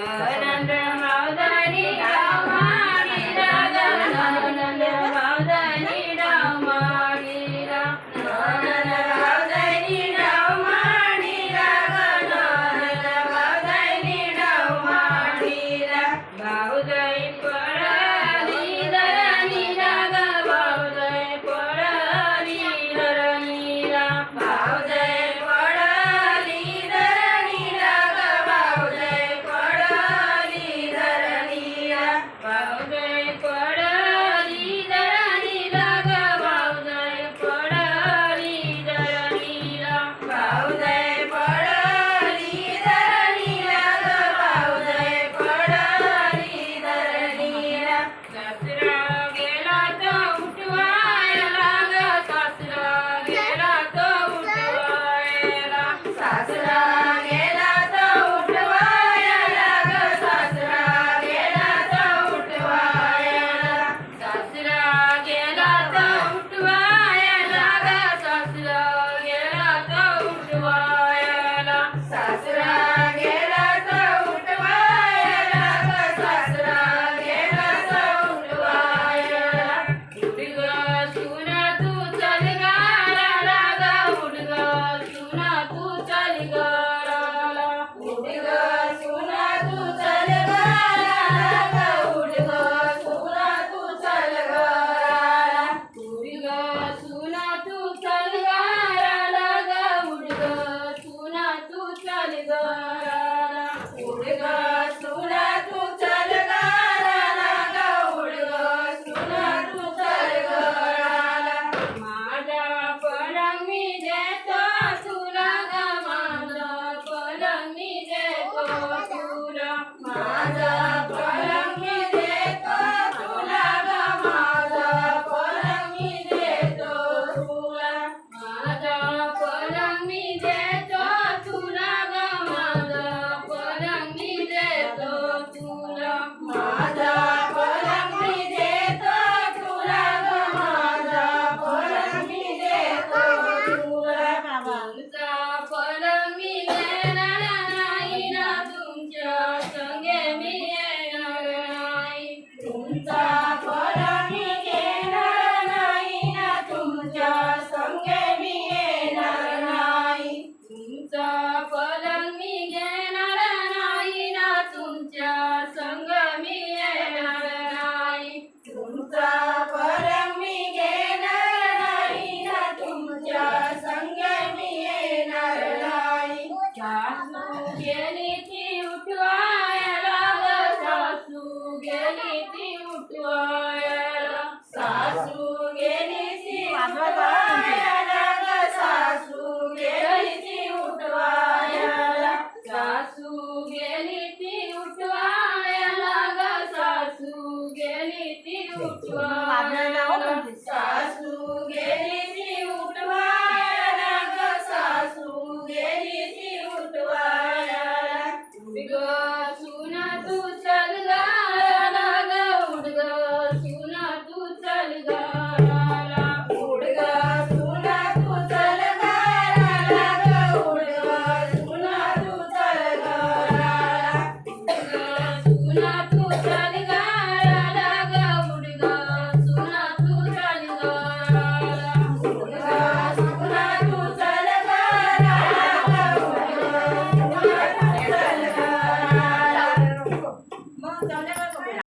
नंद मावदानी डावमाळी राग नंद मावदानी डावमाळी राग नंद मावदानी डावमाळी राग नंद मावदानी डावमाळी राग भाऊजाई पळाली धरणी राग भाऊजाई पळाली धरणी राग भाऊजाई पळाली धरणी राग भाऊजाई पळाली धरणी राग भाऊजाई पळाली धरणी राग भाऊजाई पळाली धरणी राग भाऊजाई पळाली धरणी राग भाऊजाई पळाली धरणी राग सासरा गेला तो उठवायला ग सासरा गेला तो उठवायला सासरा गेला तो उठवायला ग सासरा गेला तो उठवायला सासरा गेला तो उठवायला ग सासरा गेला तो उठवायला सासरा गेला तो उठवायला ग सासरा गेला तो उठवायला उडगा सुना तू चल गाराला ग उडगा सुना तू चल गाराला उडगा सुना तू चल गाराला ग उडगा सुना तू चल गाराला उडगा सुना तू चल गाराला ग उडगा सुना तू चल गाराला उडगा सुना तू चल गाराला ग उडगा सुना तू चल गाराला माझा पलंग मी देतो तुला ग माझा पलंग मी देतो तुला माझा पलंग मी देतो तुला ग माझा पलंग मी देतो तुला माझा पलंग मी देतो तुला ग माझा पलंग मी देतो तुला माझा पलंग मी देतो तुला ग माझा पलंग मी देतो तुला तुमचा पलंग मी घेणार नाही ना तुमच्या संगे मी येणार नाही तुमचा पलंग मी घेणार नाही ना तुमच्या संगे मी येणार नाही तुमचा पलंग मी घेणार नाही ना तुमच्या संग मी येणार नाही तुमचा पलंग मी घेणार नाही ना तुमच्या संग मी येणार नाही सासू गेली ती उठवायला ग सासू गेली ती उठवायला सासू गेली ती उठवायला ग सासू गेली ती उठवायला सासू गेली ती उठवायला ग सासू गेली ती उठवायला सासू गेली ती उठवायला ग सासू गेली ती उठवायला उडगा सुना तू चल गाराला ग उडगा सुना तू चल गाराला उडगा सुना तू चल गाराला ग उडगा सुना तू चल गाराला उडगा सुना तू चल गाराला ग उडगा सुना तू चल गाराला उडगा सुना तू चल गाराला ग उडगा सुना तू चल गाराला